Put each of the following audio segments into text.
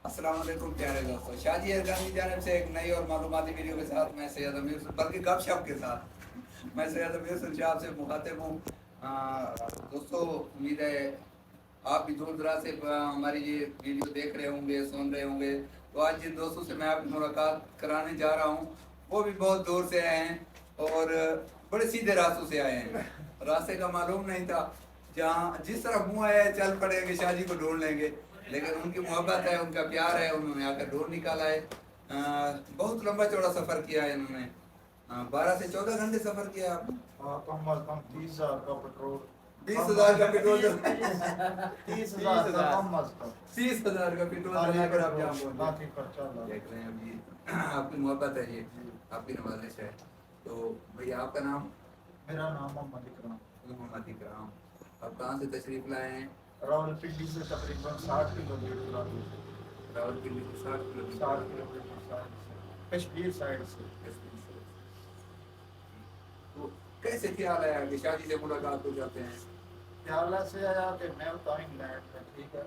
अस्सलाम वालेकुम प्यारे दोस्तों, शाजी अरकान की जानिब से एक नई और मालूमाती वीडियो के साथ मैं सैयद अमीर बल्कि गपशप के साथ मैं सैयद अमीर शाह आपसे मुखातिब हूँ। दोस्तों, उम्मीद है आप भी दूर दराज से हमारी ये वीडियो देख रहे होंगे, सुन रहे होंगे। तो आज जिन दोस्तों से मैं आपकी मुलाकात कराने जा रहा हूँ वो भी बहुत दूर से आए हैं और बड़े सीधे रास्तों से आए हैं। रास्ते का मालूम नहीं था, जहाँ जिस तरफ मुँह आया है चल पड़ेंगे, शाजी को ढूंढ लेंगे। लेकिन उनकी मोहब्बत है, उनका प्यार है, उन्होंने आकर ढूंढ निकाला है। बहुत लंबा चौड़ा सफ़र किया है इन्होंने। 12 से 14 घंटे सफ़र किया आपने। हाँ, कम अज कम 30,000 का पेट्रोल। 30,000 का पेट्रोल 30,000 का कम अज कम। 30,000 का पेट्रोल लगाकर आप जहाँ पहुँचे। बाकी खर्चा लगा। देख रहे हैं अभी आपकी मोहब्बत है, ये आपकी नवाजिश है। तो भैया आपका नाम? मेरा नाम मोहम्मद इकराम। मोहम्मद इकराम। आप कहाँ से तशरीफ लाए हैं? रावलपिंडी से तकरीबन 60 किलोमीटर आगे। रावलपिंडी से 60 किलोमीटर। 60 किलोमीटर साइड से, कश्मीर साइड से। तो कैसे ख्याल आया कि शादी से मुलाकात हो जाते हैं? ख्याल से आया कि मैं होता हूँ इंग्लैंड में, ठीक है।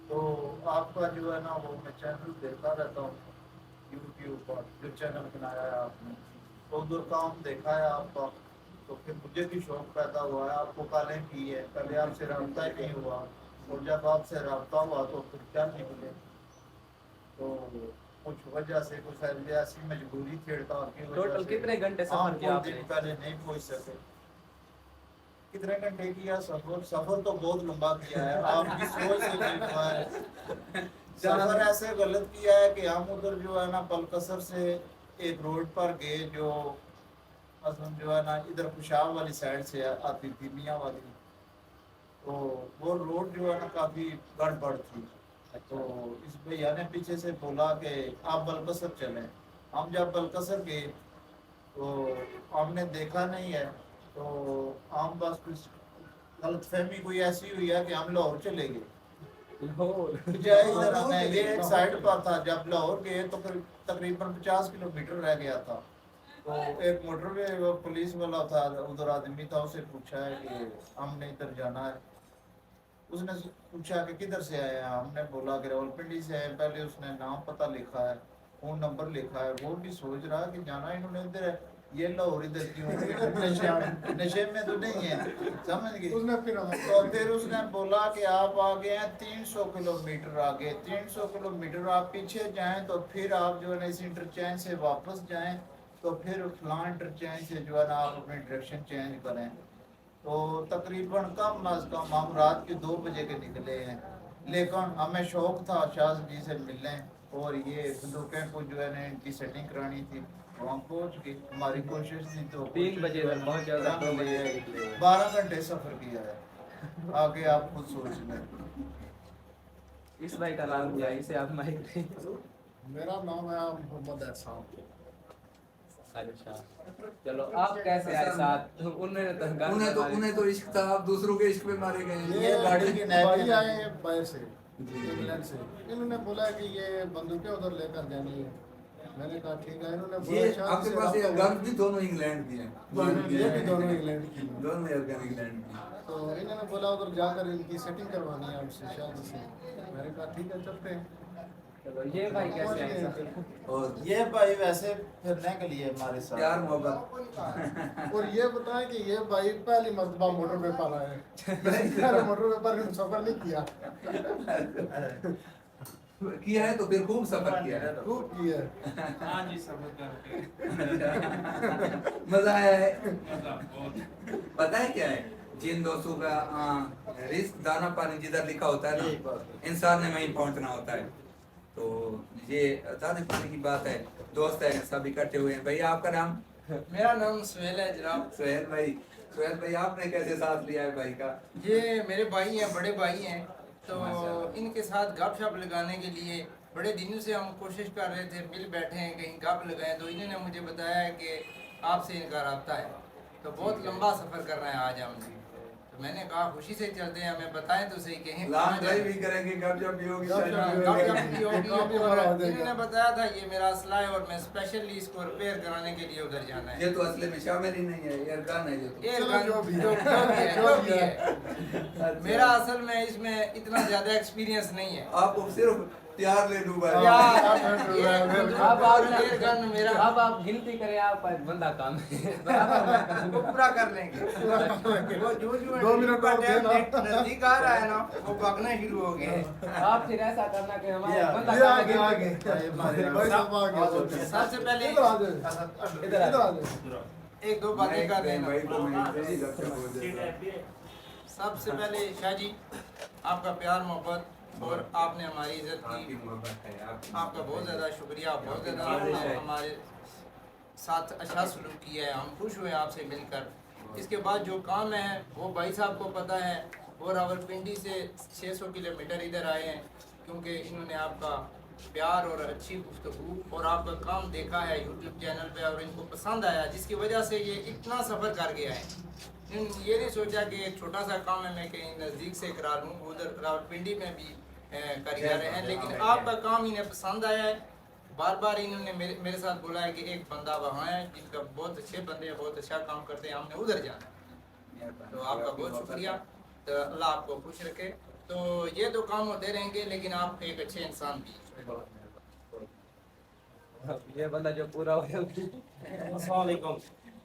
तो आपका जो है ना वो मैं चैनल देखता रहता हूँ यूट्यूब पर, जो चैनल बनाया है आपने, तो उधर काम देखा है आपका। तो फिर मुझे भी शौक पैदा हुआ है। आपको कॉलें की है, पहले आपसे रब्ता ही नहीं हुआ, और जब आपसे रब्ता हुआ तो फिर क्या नहीं मिले। तो कुछ वजह से, कुछ ऐसी मजबूरी थी हड़ताल की वजह टोटल से कितने घंटे हम सफर किया कुछ दिन आपने? पहले नहीं पहुंच सके। कितने घंटे किया सफर? सफर तो बहुत लंबा किया है, आपकी सोच से नहीं हुआ है। सफर ऐसे गलत किया है कि हम उधर जो है ना बलकसर से एक रोड पर गए, जो असम जो है ना इधर कुशाव वाली साइड से आती थी, मियाँ वाली। तो वो रोड जो है ना काफी गड़बड़ थी। तो इस भैया ने पीछे से बोला कि आप बलकसर चलें। हम जब बलकसर गए तो हमने देखा नहीं है, तो हम बस कुछ गलतफहमी कोई ऐसी हुई है कि हम लाहौर चले गए। इधर हमें ये एक साइड पर था, जब लाहौर गए तो फिर तकरीबन 50 किलोमीटर रह गया था। तो एक मोटरवे पुलिस वाला था, उधर आदमी था, उसे पूछा है कि हमने इधर जाना है। उसने पूछा कि किधर से आए हैं, हमने बोला कि रावलपिंडी से आए। पहले उसने नाम पता लिखा है, फोन नंबर लिखा है। वो भी सोच रहा कि जाना इन्होंने इधर है, ये लाहौर इधर क्यों, नशे में तो नहीं है, समझ गए। तो फिर उसने बोला कि आप आगे हैं 300 किलोमीटर आगे, 300 किलोमीटर आप पीछे जाएं तो फिर आप जो है ना इस इंटरचेंज से वापस जाएं, तो फिर फलां इंटरचेंज से जो है ना आप अपनी डायरेक्शन चेंज करें। तो तकरीबन कम अज कम हम रात के 2 बजे के निकले हैं। लेकिन हमें शौक था शाह जी से मिलने, और ये बंदूकें को जो है ना इनकी सेटिंग करानी थी। वहाँ पहुँच गए, हमारी कोशिश थी तो 3 बजे तक बहुत ज्यादा, 2 बजे से निकले। 12 घंटे सफर किया है। आगे आप खुद सोच लें। इस भाई का नाम क्या है, इसे आप माइक दें। मेरा नाम है मोहम्मद एहसान। अच्छा, चलो आप कैसे आए साथ? उन्हें तो इश्क था, आप दूसरों के इश्क में मारे गए। ये गाड़ी की भाई आए हैं बाहर से, इंग्लैंड से। इन्होंने बोला कि ये बंदूकें उधर लेकर जानी है। मैंने कहा ठीक है। इन्होंने ये बोला शायद आपके से पास ये रास्ता गन भी दोनों इंग्लैंड की हैं। ये भी दोनों इंग्लैंड की हैं। दोनों गन इंग्लैंड की। तो इन्होंने बोला उधर जाकर इनकी सेटिंग करवानी है हमसे शायद से। मैंने कहा ठीक है चलते हैं। चलो ये भाई कैसे आए साथ? और ये भाई वैसे फिरने के लिए हमारे साथ प्यार मोहब्बत। और ये बताएं कि ये भाई पहली मर्तबा मोटर पे पर आए हैं। पहले मोटर पे पर सफर नहीं किया। किया है तो फिर खूब सफर किया है। खूब किया है। हाँ जी, सब करके मजा आया है। मजा बहुत। पता है क्या है, जिन दोस्तों का रिस्क दाना पानी जिधर लिखा होता है ना, इंसान ने वहीं पहुंचना होता है। तो ये दाने पानी की बात है। दोस्त है, सब इकट्ठे हुए हैं। भैया आपका नाम? मेरा नाम सुहेल है जनाब। सुहेल भाई। सुहेल भाई, आपने कैसे साथ लिया है भाई का? ये मेरे भाई हैं, बड़े भाई हैं। तो इनके साथ गपशप लगाने के लिए बड़े दिनों से हम कोशिश कर रहे थे, मिल बैठे हैं कहीं गप लगाएं। तो इन्होंने मुझे बताया है कि आपसे इनका राब्ता है। तो बहुत लंबा सफ़र कर रहे हैं आज हम। तो मैंने कहा खुशी से चलते हैं, हमें बताएं तो सही कहीं लॉन्ग ड्राइव भी करेंगे, गपशप भी होगी, गपशप शायद भी भी कब होगी। जब भी होगी। काम भी और बड़ा हो जाएगा। इन्होंने बताया था ये मेरा असला है और मैं स्पेशली इसको रिपेयर कराने के लिए उधर जाना है। ये तो असली में शामिल ही नहीं है, एयर गन है ये तो। एयर चलो, गन जो भी है। जो भी है। अच्छा। मेरा असल में इसमें इतना ज्यादा एक्सपीरियंस नहीं है। आपको सिर्फ तैयार ले लूं भाई। अब आप एयर गन मेरा अब आप गिनती करें, आप बंदा काम है। वो पूरा कर लेंगे। वो जो 2 मिनट का और टाइम देना। नजदीक आ रहा है ना, वो भागना शुरू हो गए हैं। आप फिर ऐसा करना कि हमारे बंदा ये काम आगे है। आगे भाई साहब आगे सबसे पहले इधर आ जाओ, इधर आ जाओ। एक दो बातें कर देना। भाई को मैं इधर ही गपशप हो जाएगा। सबसे पहले शाह जी, आपका प्यार मोहब्बत और आपने हमारी इज्जत आपकी की, मोहब्बत है, आपकी आपका बहुत ज़्यादा शुक्रिया। बहुत ज़्यादा आपकी आपने है। हमारे साथ अच्छा सलूक किया है, हम खुश हुए आपसे मिलकर। इसके बाद जो काम है वो भाई साहब को पता है, वो रावलपिंडी से 600 किलोमीटर इधर आए हैं क्योंकि इन्होंने आपका प्यार और अच्छी गुफ्तगू और आपका काम देखा है यूट्यूब चैनल पे और इनको पसंद आया, जिसकी वजह से ये इतना सफ़र कर गया है। ये नहीं सोचा कि एक छोटा सा काम है मैं कहीं नज़दीक से करा लूँ, उधर रावलपिंडी में भी कर जा रहे हैं, लेकिन आपका काम इन्हें पसंद आया है। बार बार इन्होंने मेरे साथ बोला है कि एक बंदा वहाँ है जिनका बहुत अच्छे बंदे हैं, बहुत अच्छा काम करते हैं, हमने उधर जाना है। तो आपका बहुत शुक्रिया, तो अल्लाह आपको खुश रखे। तो ये तो काम होते रहेंगे, लेकिन आप एक अच्छे इंसान भी हैं। ये बंदा जो पूरा हो गया। अस्सलाम वालेकुम।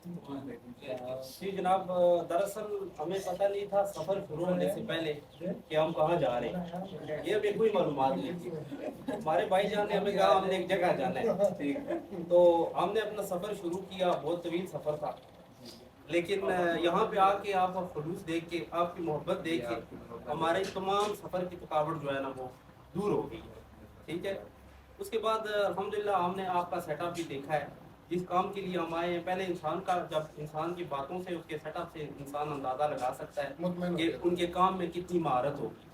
जी जनाब, दरअसल हमें पता नहीं था सफ़र शुरू होने से पहले कि हम कहाँ जा रहे हैं, ये हमें कोई मालूमात नहीं थी। हमारे भाईजान ने हमें कहा हमने एक जगह जाना है, तो हमने अपना सफ़र शुरू किया। बहुत तवील सफ़र था, लेकिन यहाँ पे आके आपका खुलूस देख के, आपकी मोहब्बत देख के हमारे तमाम सफ़र की थकावट जो है ना वो दूर हो गई है। ठीक है, उसके बाद अल्हम्दुलिल्लाह हमने आपका सेटअप भी देखा है। जिस काम के लिए हम आए हैं, पहले इंसान का, जब इंसान की बातों से, उसके सेटअप से इंसान अंदाज़ा लगा सकता है मुतमईन कि उनके काम में कितनी महारत होगी।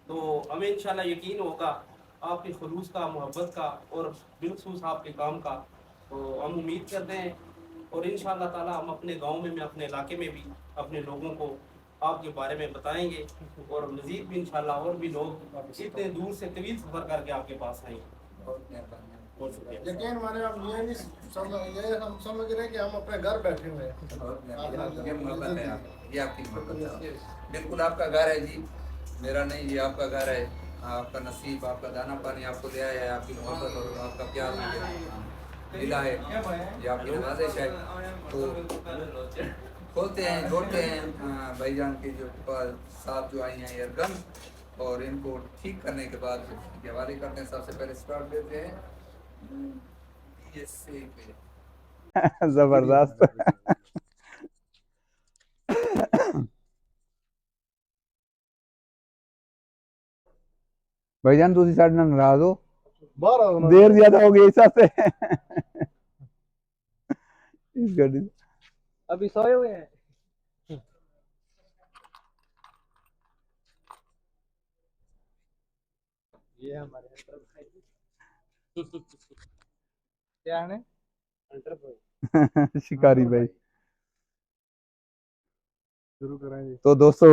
तो हमें इंशाल्लाह यकीन होगा आपके खुलूस का, मोहब्बत का और बिलखसूस आपके काम का। तो हम उम्मीद करते हैं और इंशाल्लाह ताला हम अपने गांव में, अपने इलाके में भी अपने लोगों को आपके बारे में बताएंगे और मज़ीद भी इंशाल्लाह और भी लोग इतने दूर से तवील सफ़र करके आपके पास आएंगे। बहुत मेहरबानी। बहुत शुक्रिया। यकीन माने हम ये नहीं ये हम समझ रहे हैं कि हम अपने घर बैठे हुए हैं। बहुत मेहरबानी। ये मोहब्बत है आपकी, ये आपकी मोहब्बत है। बिल्कुल आपका घर है जी, मेरा नहीं, ये आपका घर है। आपका नसीब, आपका दाना पानी आपको दिया है, आपकी मोहब्बत और आपका प्यार मुझे मिला है, ये आपकी नवाजिश है। तो खोलते हैं, जोड़ते हैं भाईजान के जो साथ जो आई हैं एयरगन, और इनको ठीक करने के बाद इनके हवाले करते हैं। सबसे पहले स्टार्ट देते हैं DSA पे। जबरदस्त। भाईजान दूसरी साइड ना नाराज हो, बाहर आओ ना। देर ज्यादा हो गई इस से। इस गाड़ी से। अभी सोए हुए हैं। ये हमारे अंतर भाई। क्या है? अंतर भाई। शिकारी भाई। शुरू करेंगे। तो दोस्तों,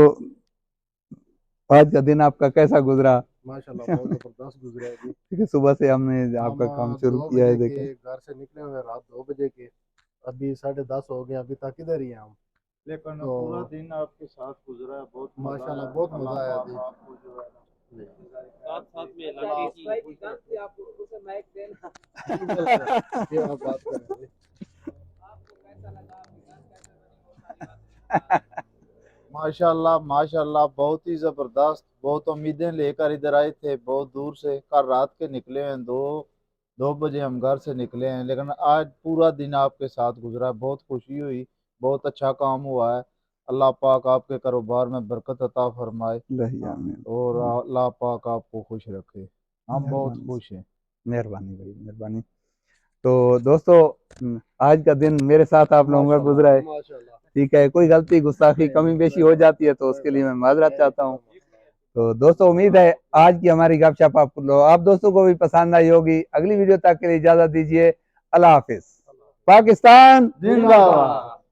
आज का दिन आपका कैसा गुजरा? माशाल्लाह बहुत जबरदस्त गुजरा है जी। देखिए सुबह से हमने आपका काम शुरू किया है। देखें घर से निकले हुए रात 2 बजे के, अभी 10:30 हो गए, अभी तक इधर ही हैं हम। लेकिन तो पूरा दिन आपके साथ गुजरा है, बहुत माशाल्लाह बहुत मजा आया जी। आपको जो है ना साथ साथ में अच्छा, इलाके इस भाई की गन थी, आप उसे माइक देना। ये आप बात करेंगे। आपको कैसा लगा, आपकी गन कैसे बनी, वो सारी बातें बताना। माशाल्लाह माशाल्लाह बहुत ही ज़बरदस्त। बहुत उम्मीदें लेकर इधर आए थे, बहुत दूर से, कल रात के निकले हैं, 2 बजे हम घर से निकले हैं, लेकिन आज पूरा दिन आपके साथ गुजरा। बहुत खुशी हुई, बहुत अच्छा काम हुआ है। अल्लाह पाक आपके कारोबार में बरकत अता फरमाए आमीन। और अल्लाह पाक आपको खुश रखे। हम बहुत खुश हैं। मेहरबानी भाई, मेहरबानी। तो दोस्तों, आज का दिन मेरे साथ आप लोगों का गुजरा है। माशाल्लाह ठीक है, कोई गलती, गुस्ताखी, कमी बेशी हो जाती है तो उसके लिए मैं माजरत चाहता हूँ। तो दोस्तों, उम्मीद है आज की हमारी गपशप आप दोस्तों को भी पसंद आई होगी। अगली वीडियो तक के लिए इजाजत दीजिए। अल्लाह हाफिज। पाकिस्तान जिंदाबाद।